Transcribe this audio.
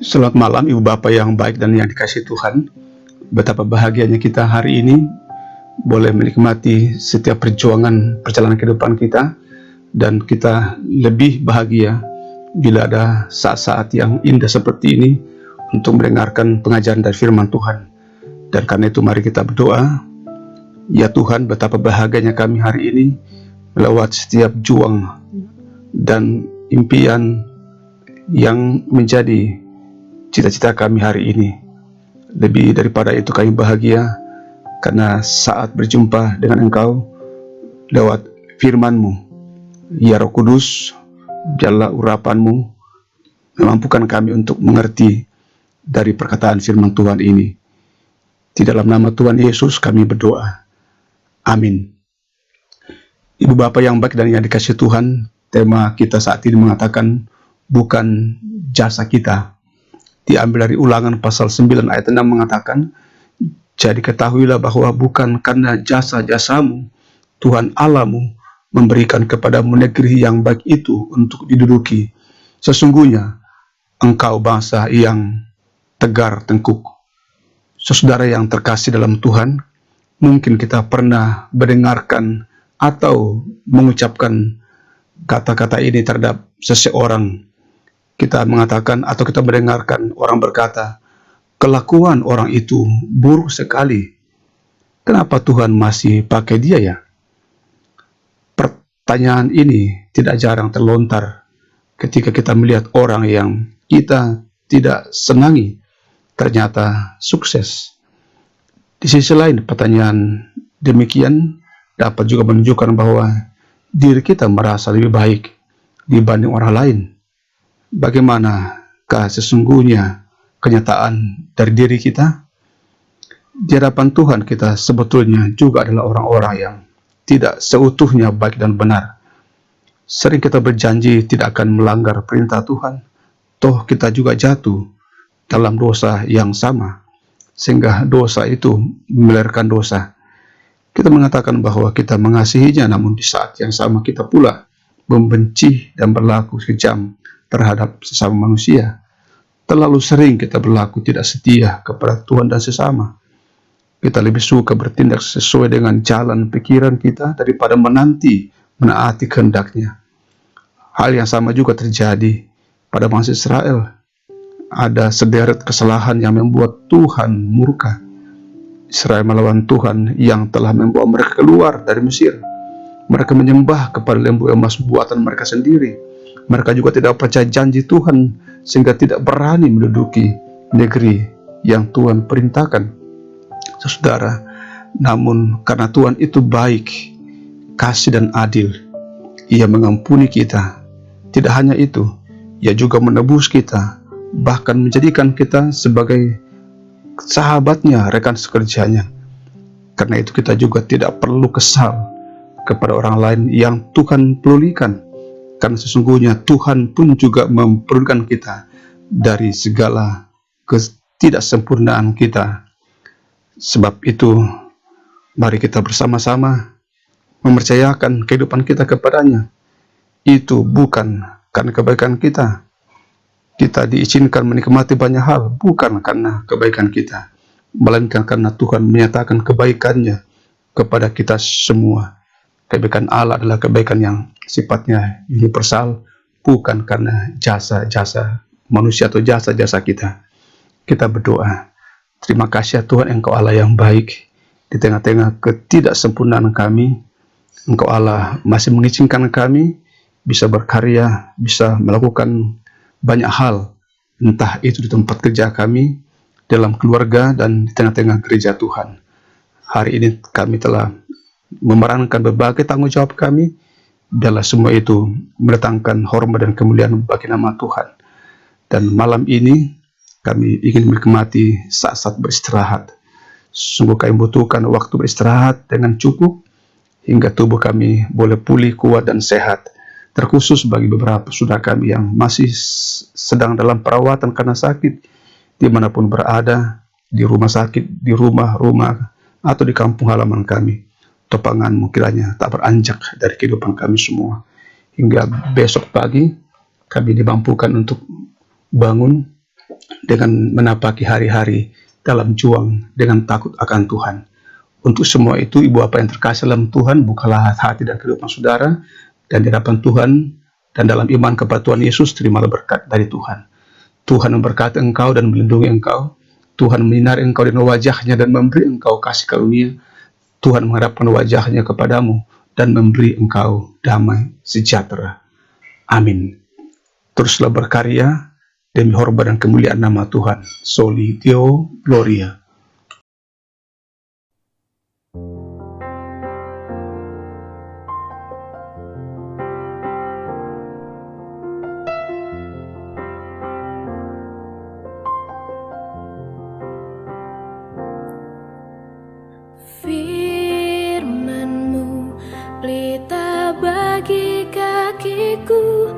Selamat malam Ibu Bapak yang baik dan yang dikasihi Tuhan. Betapa bahagianya kita hari ini boleh menikmati setiap perjalanan kehidupan kita, dan kita lebih bahagia bila ada saat-saat yang indah seperti ini untuk mendengarkan pengajaran dari firman Tuhan. Dan karena itu mari kita berdoa. Ya Tuhan, betapa bahagianya kami hari ini melewati setiap juang dan impian yang menjadi cita-cita kami hari ini. Lebih daripada itu kami bahagia karena saat berjumpa dengan Engkau lewat firman-Mu. Ya Roh Kudus, biarlah urapan-Mu memampukan kami untuk mengerti dari perkataan firman Tuhan ini. Di dalam nama Tuhan Yesus kami berdoa. Amin. Ibu Bapak yang baik dan yang dikasihi Tuhan, tema kita saat ini mengatakan bukan jasa kita. Diambil dari Ulangan pasal 9 ayat 6 mengatakan, jadi ketahuilah bahwa bukan karena jasa-jasamu Tuhan Allahmu memberikan kepadamu negeri yang baik itu untuk diduduki. Sesungguhnya engkau bangsa yang tegar tengkuk. Saudara yang terkasih dalam Tuhan, mungkin kita pernah mendengarkan atau mengucapkan kata-kata ini terhadap seseorang. Kita mengatakan atau kita mendengarkan orang berkata, kelakuan orang itu buruk sekali. Kenapa Tuhan masih pakai dia ya? Pertanyaan ini tidak jarang terlontar ketika kita melihat orang yang kita tidak senangi ternyata sukses. Di sisi lain, pertanyaan demikian dapat juga menunjukkan bahwa diri kita merasa lebih baik dibanding orang lain. Bagaimanakah sesungguhnya kenyataan dari diri kita? Di hadapan Tuhan kita sebetulnya juga adalah orang-orang yang tidak seutuhnya baik dan benar. Sering kita berjanji tidak akan melanggar perintah Tuhan, toh kita juga jatuh dalam dosa yang sama, sehingga dosa itu melahirkan dosa. Kita mengatakan bahwa kita mengasihinya, namun di saat yang sama kita pula membenci dan berlaku kejam terhadap sesama manusia. Terlalu sering kita berlaku tidak setia kepada Tuhan dan sesama. Kita lebih suka bertindak sesuai dengan jalan pikiran kita daripada menaati kehendaknya. Hal yang sama juga terjadi pada bangsa Israel. Ada sederet kesalahan yang membuat Tuhan murka. Israel melawan Tuhan yang telah membawa mereka keluar dari Mesir. Mereka menyembah kepada lembu emas buatan mereka sendiri. Mereka juga tidak percaya janji Tuhan, sehingga tidak berani menduduki negeri yang Tuhan perintahkan. Saudara, namun karena Tuhan itu baik, kasih dan adil, Ia mengampuni kita. Tidak hanya itu, Ia juga menebus kita, bahkan menjadikan kita sebagai sahabatnya, rekan sekerjanya. Karena itu kita juga tidak perlu kesal kepada orang lain yang Tuhan pedulikan, karena sesungguhnya Tuhan pun juga memperlukan kita dari segala ketidaksempurnaan kita. Sebab itu, mari kita bersama-sama mempercayakan kehidupan kita kepadanya. Itu bukan karena kebaikan kita. Kita diizinkan menikmati banyak hal bukan karena kebaikan kita, melainkan karena Tuhan menyatakan kebaikannya kepada kita semua. Kebaikan Allah adalah kebaikan yang sifatnya universal, bukan karena jasa-jasa manusia atau jasa-jasa kita. Kita berdoa, terima kasih ya Tuhan, Engkau Allah yang baik. Di tengah-tengah ketidaksempurnaan kami, Engkau Allah masih mengizinkan kami bisa berkarya, bisa melakukan banyak hal, entah itu di tempat kerja kami, dalam keluarga, dan di tengah-tengah gereja Tuhan. Hari ini kami telah memerankan berbagai tanggung jawab kami. Biarlah semua itu mendatangkan hormat dan kemuliaan bagi nama Tuhan. Dan malam ini kami ingin menikmati saat-saat beristirahat. Sungguh kami butuhkan waktu beristirahat dengan cukup hingga tubuh kami boleh pulih, kuat dan sehat. Terkhusus bagi beberapa saudara kami yang masih sedang dalam perawatan karena sakit, dimanapun berada, di rumah sakit, di rumah-rumah, atau di kampung halaman kami. Topangan-Mu kiranya tak beranjak dari kehidupan kami semua. Hingga besok pagi kami dimampukan untuk bangun dengan menapaki hari-hari dalam juang dengan takut akan Tuhan. Untuk semua itu, Ibu Bapak yang terkasih dalam Tuhan, bukalah hati dan kehidupan saudara, dan di hadapan Tuhan, dan dalam iman kepada Tuhan Yesus, terimalah berkat dari Tuhan. Tuhan memberkati engkau dan melindungi engkau. Tuhan menyinari engkau dengan wajahnya dan memberi engkau kasih karunia. Tuhan mengharapkan wajahnya kepadamu dan memberi engkau damai sejahtera. Amin. Teruslah berkarya demi hormat dan kemuliaan nama Tuhan. Soli Deo Gloria. Firman-Mu pelita bagi kakiku,